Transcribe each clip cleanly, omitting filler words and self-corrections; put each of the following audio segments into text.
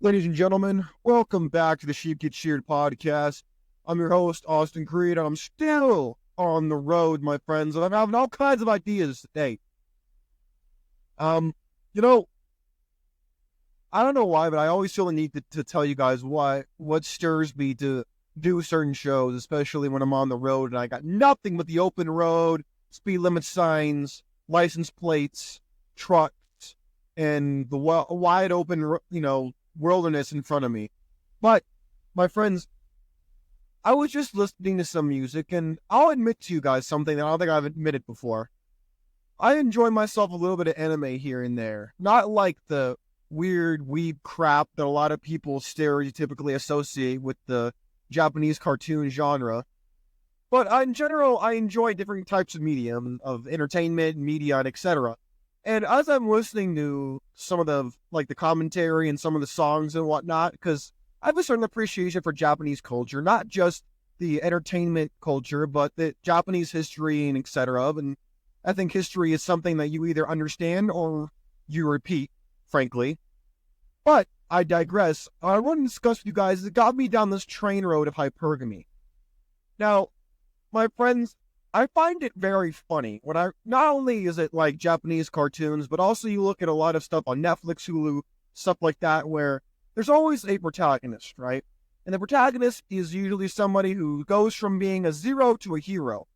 Ladies and gentlemen, welcome back to the Sheep Get Sheared Podcast. I'm your host, Austin Creed, and I'm still on the road, my friends, and I'm having all kinds of ideas today. Um, you know, I don't know why, but I always feel the need to tell you guys what stirs me to do certain shows, especially when I'm on the road and I got nothing but the open road, speed limit signs, license plates, trucks, and the wide open, wilderness in front of me. But, my friends, I was just listening to some music, and I'll admit to you guys something that I don't think I've admitted before. I enjoy myself a little bit of anime here and there. Not like the weird weeb crap that a lot of people stereotypically associate with the Japanese cartoon genre. But in general, I enjoy different types of medium, of entertainment, media, and etc. And as I'm listening to some of the commentary and some of the songs and whatnot, because I have a certain appreciation for Japanese culture, not just the entertainment culture, but the Japanese history and etc. And I think history is something that you either understand or you repeat, frankly. But I digress. I want to discuss with you guys, it got me down this train road of hypergamy. Now, my friends, I find it very funny when not only is it like Japanese cartoons, but also you look at a lot of stuff on Netflix, Hulu, stuff like that, where there's always a protagonist, right? And the protagonist is usually somebody who goes from being a zero to a hero.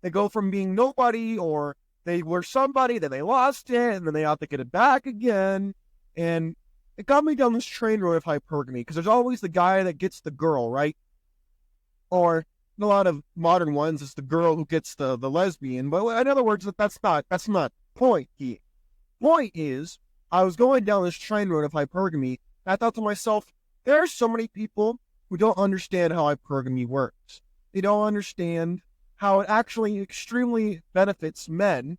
They go from being nobody, or they were somebody, then they lost it, and then they have to get it back again. And it got me down this train road of hypergamy, because there's always the guy that gets the girl, right? Or in a lot of modern ones, it's the girl who gets the lesbian. But in other words, that's not point here. Point is, I was going down this train road of hypergamy, and I thought to myself, there are so many people who don't understand how hypergamy works. They don't understand how it actually extremely benefits men.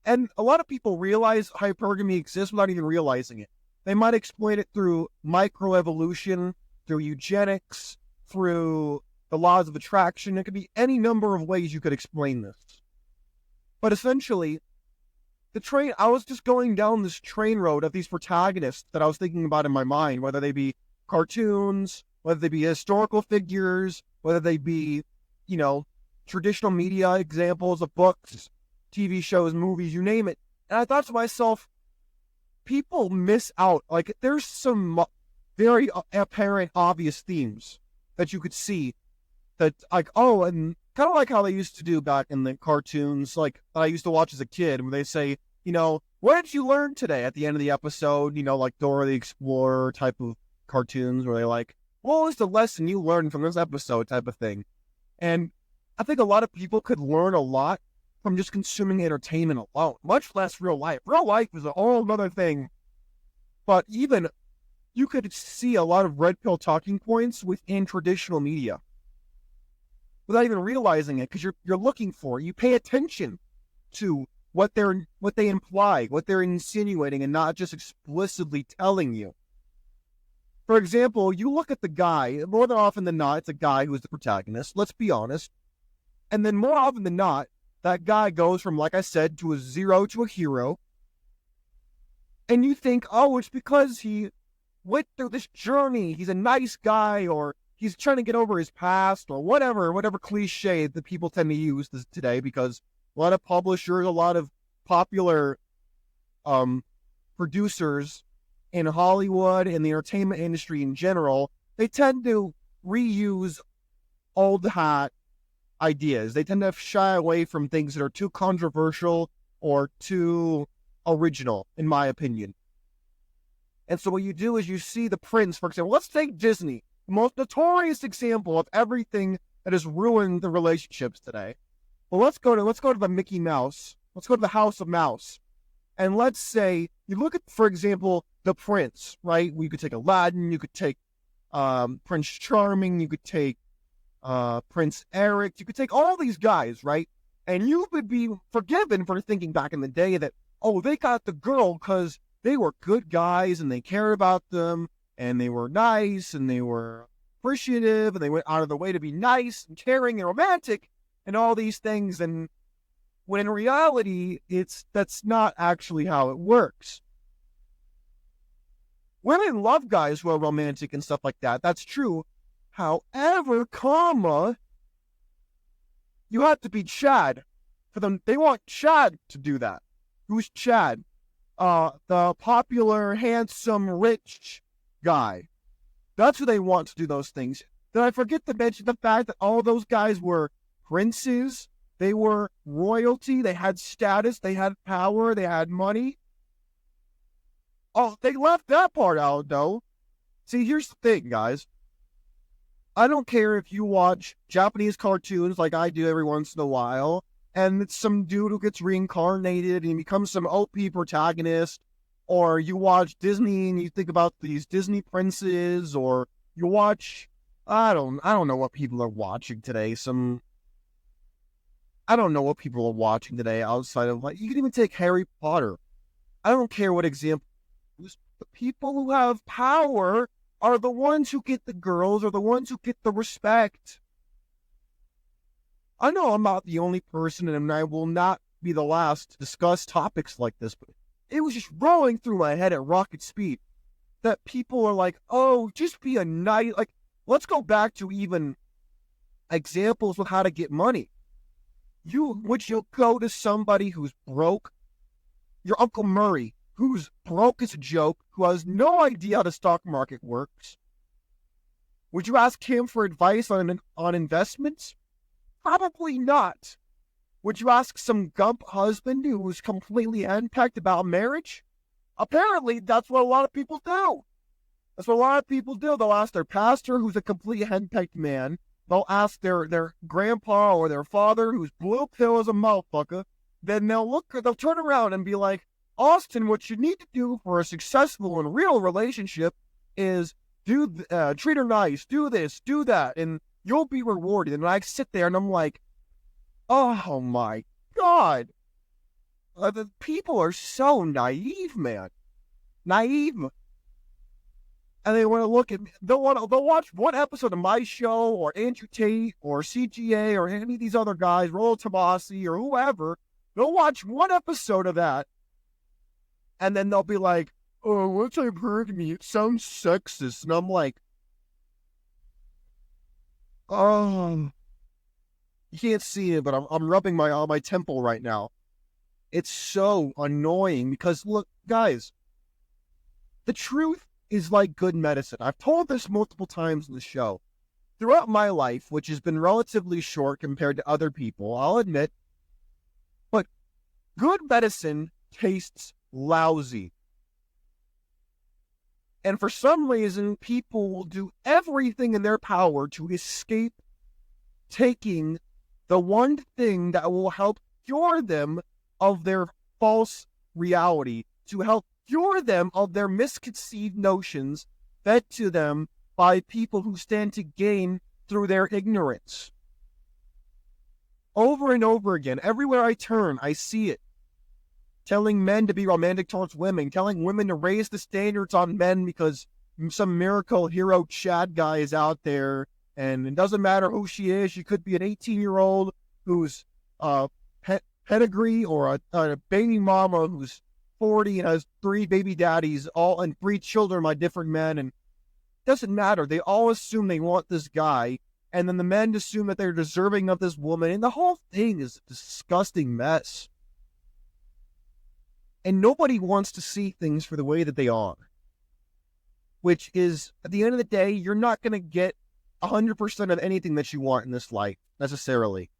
And a lot of people realize hypergamy exists without even realizing it. They might explain it through microevolution, through eugenics, through the laws of attraction. It could be any number of ways you could explain this. But essentially, I was just going down this train road of these protagonists that I was thinking about in my mind, whether they be cartoons, whether they be historical figures, whether they be, traditional media examples of books, TV shows, movies, you name it. And I thought to myself, people miss out. Like, there's some very apparent, obvious themes that you could see that, and kind of like how they used to do back in the cartoons, like, that I used to watch as a kid, where they say, what did you learn today at the end of the episode? Like Dora the Explorer type of cartoons, where they like, what was the lesson you learned from this episode type of thing? And I think a lot of people could learn a lot from just consuming entertainment alone, much less real life. Real life is a whole other thing. But even you could see a lot of red pill talking points within traditional media without even realizing it, because you're looking for it. You pay attention to what they imply, what they're insinuating, and not just explicitly telling you. For example, you look at the guy, more than often than not, it's a guy who is the protagonist, let's be honest. And then more often than not, that guy goes from, like I said, to a zero to a hero. And you think, oh, it's because he went through this journey. He's a nice guy, or he's trying to get over his past, or whatever cliche that people tend to use today, because a lot of publishers, a lot of popular producers in Hollywood and the entertainment industry in general, they tend to reuse old hat ideas. They tend to shy away from things that are too controversial or too original, in my opinion. And so what you do is you see the Prince, for example. Let's take Disney, the most notorious example of everything that has ruined the relationships today. Well, let's go to the Mickey Mouse. Let's go to the House of Mouse. And let's say you look at, for example, the Prince, right? We could take Aladdin, you could take Prince Charming, you could take Prince Eric, you could take all these guys, right? And you would be forgiven for thinking back in the day that, oh, they got the girl because they were good guys and they cared about them and they were nice and they were appreciative and they went out of their way to be nice and caring and romantic and all these things. And when in reality, that's not actually how it works. Women love guys who are romantic and stuff like that. That's true. However, you have to be Chad for them. They want Chad to do that. Who's Chad? The popular, handsome, rich guy. That's who they want to do those things. Did I forget to mention the fact that all those guys were princes? They were royalty. They had status. They had power. They had money. Oh, they left that part out, though. See, here's the thing, guys. I don't care if you watch Japanese cartoons like I do every once in a while, and it's some dude who gets reincarnated and becomes some OP protagonist, or you watch Disney and you think about these Disney princes, or you watch, I don't know what people are watching today. I don't know what people are watching today outside of, like, you can even take Harry Potter. I don't care what example. The people who have power are the ones who get the girls, or the ones who get the respect. I know I'm not the only person, and I will not be the last to discuss topics like this, but it was just rolling through my head at rocket speed that people are like, oh, just be a nice, like, let's go back to even examples of how to get money. Would you go to somebody who's broke? Your Uncle Murray, who's broke as a joke, who has no idea how the stock market works. Would you ask him for advice on investments? Probably not. Would you ask some gump husband who's completely henpecked about marriage? Apparently, that's what a lot of people do. They'll ask their pastor, who's a completely henpecked man. They'll ask their grandpa or their father, who's blue pill as a motherfucker. Then they'll turn around and be like, Austin, what you need to do for a successful and real relationship is treat her nice, do this, do that, and you'll be rewarded. And I sit there and I'm like, oh my God. The people are so naive, man. Naive. And they want to look at me. They'll watch one episode of my show, or Andrew Tate, or CGA, or any of these other guys, Rollo Tomasi, or whoever. They'll watch one episode of that, and then they'll be like, oh, what's hypergamy? It sounds sexist. And I'm like, oh, you can't see it, but I'm rubbing on my temple right now. It's so annoying because, look, guys, the truth is like good medicine. I've told this multiple times in the show. Throughout my life, which has been relatively short compared to other people, I'll admit, but good medicine tastes lousy. And for some reason, people will do everything in their power to escape taking the one thing that will help cure them of their false reality, to help cure them of their misconceived notions fed to them by people who stand to gain through their ignorance. Over and over again, everywhere I turn, I see it. Telling men to be romantic towards women, telling women to raise the standards on men because some miracle hero Chad guy is out there, and it doesn't matter who she is. She could be an 18-year-old who's pedigree, or a baby mama who's 40 and has 3 baby daddies, and 3 children by different men, and it doesn't matter. They all assume they want this guy, and then the men assume that they're deserving of this woman, and the whole thing is a disgusting mess. And nobody wants to see things for the way that they are. Which is, at the end of the day, you're not going to get 100% of anything that you want in this life, necessarily.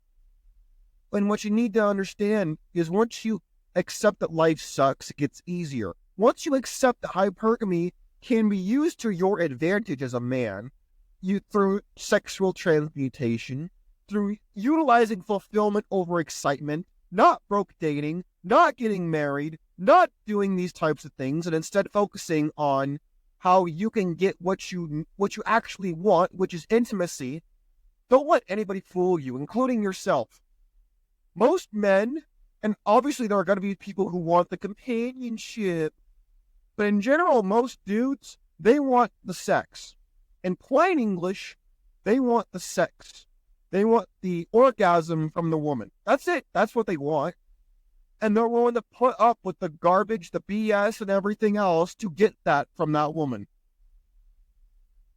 And what you need to understand is, once you accept that life sucks, it gets easier. Once you accept that hypergamy can be used to your advantage as a man, through sexual transmutation, through utilizing fulfillment over excitement, not broke dating, not getting married, not doing these types of things, and instead focusing on how you can get what you actually want, which is intimacy. Don't let anybody fool you, including yourself. Most men, and obviously there are going to be people who want the companionship, but in general, most dudes, they want the sex. In plain English, they want the sex. They want the orgasm from the woman. That's it. That's what they want. And they're willing to put up with the garbage, the BS, and everything else to get that from that woman.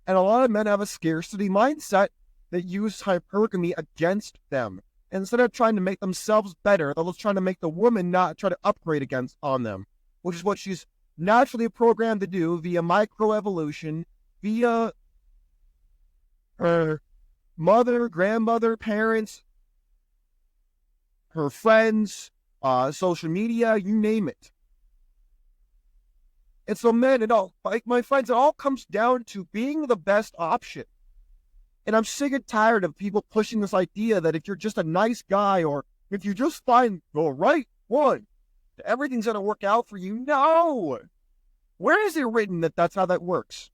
And a lot of men have a scarcity mindset that use hypergamy against them. Instead of trying to make themselves better, they're just trying to make the woman not try to upgrade on them, which is what she's naturally programmed to do via microevolution, via her mother, grandmother, parents, her friends, social media, you name it. And so men, like my friends, it all comes down to being the best option. And I'm sick and tired of people pushing this idea that if you're just a nice guy or if you just find the right one, everything's going to work out for you. No! Where is it written that that's how that works?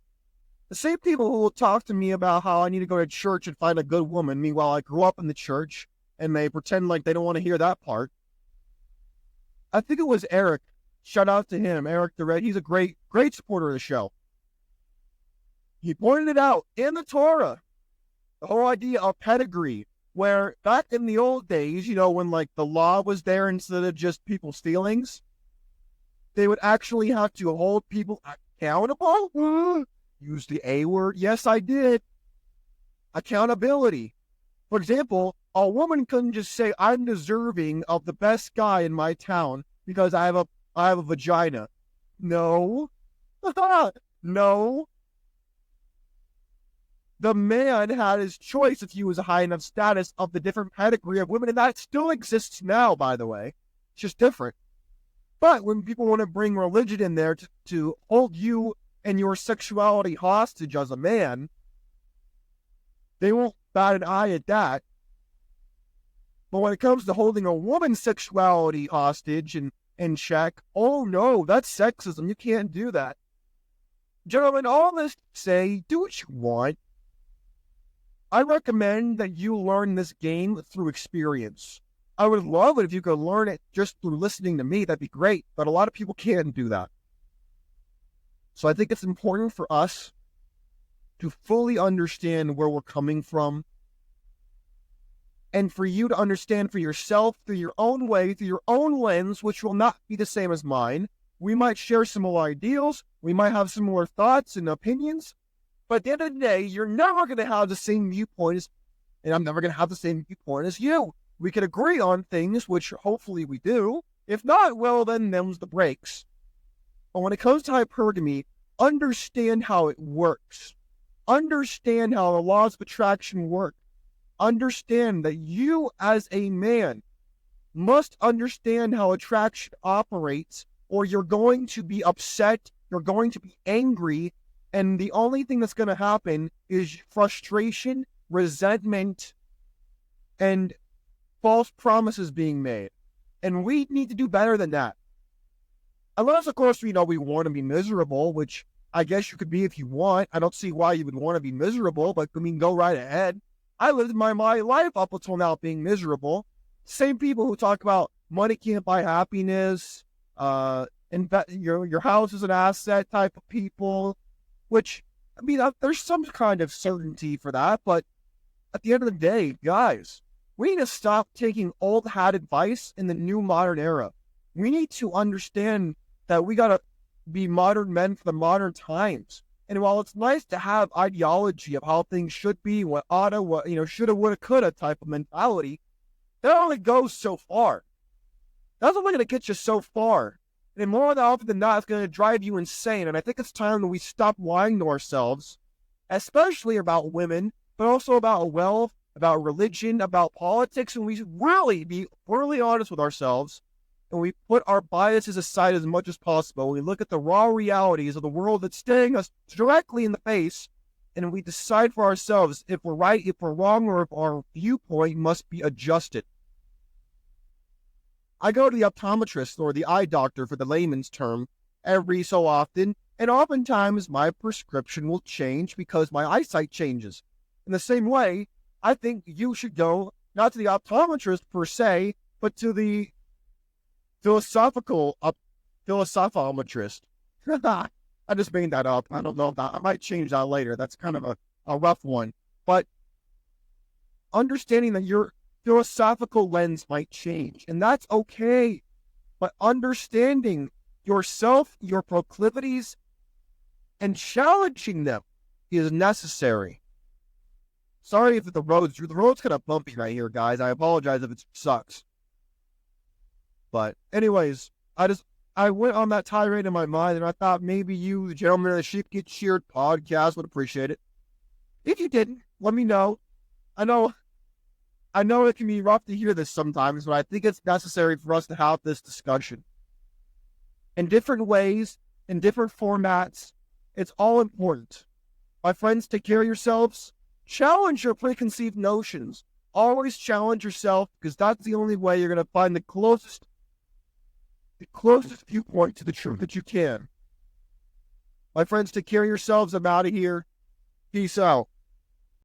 The same people who will talk to me about how I need to go to church and find a good woman, meanwhile I grew up in the church, and they pretend like they don't want to hear that part. I think it was Eric. Shout out to him, Eric the Red. He's a great supporter of the show. He pointed it out in the Torah. The whole idea of pedigree, where back in the old days, when like the law was there instead of just people's feelings, they would actually have to hold people accountable. Use the A word. Yes, I did. Accountability. For example, a woman couldn't just say, I'm deserving of the best guy in my town because I have a vagina. No. No. The man had his choice if he was a high enough status of the different pedigree of women, and that still exists now, by the way. It's just different. But when people want to bring religion in there to hold you and your sexuality hostage as a man, they won't bat an eye at that. But when it comes to holding a woman's sexuality hostage and in check, oh no, that's sexism. You can't do that. Gentlemen, all this to say, do what you want. I recommend that you learn this game through experience. I would love it if you could learn it just through listening to me. That'd be great. But a lot of people can't do that. So I think it's important for us to fully understand where we're coming from, and for you to understand for yourself through your own way, through your own lens, which will not be the same as mine. We might share similar ideals. We might have similar thoughts and opinions. But at the end of the day, you're never going to have the same viewpoint and I'm never going to have the same viewpoint as you. We can agree on things, which hopefully we do. If not, well, then them's the breaks. But when it comes to hypergamy, understand how it works. Understand how the laws of attraction work. Understand that you as a man must understand how attraction operates, or you're going to be upset, you're going to be angry, and the only thing that's going to happen is frustration, resentment, and false promises being made. And we need to do better than that. Unless, of course, we want to be miserable, which I guess you could be if you want. I don't see why you would want to be miserable, but go right ahead. I lived my life up until now being miserable. Same people who talk about money can't buy happiness, your house is an asset type of people, which, there's some kind of certainty for that, but at the end of the day, guys, we need to stop taking old hat advice in the new modern era. We need to understand that we got to be modern men for the modern times. And while it's nice to have ideology of how things should be, what oughta, what, shoulda, woulda, coulda type of mentality, that only goes so far. That's only going to get you so far. And more often than not, it's going to drive you insane. And I think it's time that we stop lying to ourselves, especially about women, but also about wealth, about religion, about politics, and we really be brutally honest with ourselves, and we put our biases aside as much as possible. We look at the raw realities of the world that's staring us directly in the face, and we decide for ourselves if we're right, if we're wrong, or if our viewpoint must be adjusted. I go to the optometrist, or the eye doctor for the layman's term, every so often, and oftentimes my prescription will change because my eyesight changes. In the same way, I think you should go, not to the optometrist per se, but to the philosophometrist. I just made that up. I don't know if I might change that later. That's kind of a rough one. But understanding that your philosophical lens might change, and that's okay. but understanding yourself, your proclivities, and challenging them is necessary. Sorry if the road's kind of bumpy right here, guys. I apologize if it sucks. But anyways, I went on that tirade in my mind, and I thought maybe you, the gentleman of the Sheep Get Sheared podcast, would appreciate it. If you didn't, let me know. I know it can be rough to hear this sometimes, but I think it's necessary for us to have this discussion. In different ways, in different formats, it's all important. My friends, take care of yourselves. Challenge your preconceived notions. Always challenge yourself, because that's the only way you're going to find the closest viewpoint to the truth that you can. My friends, take care of yourselves. I'm out of here. Peace out.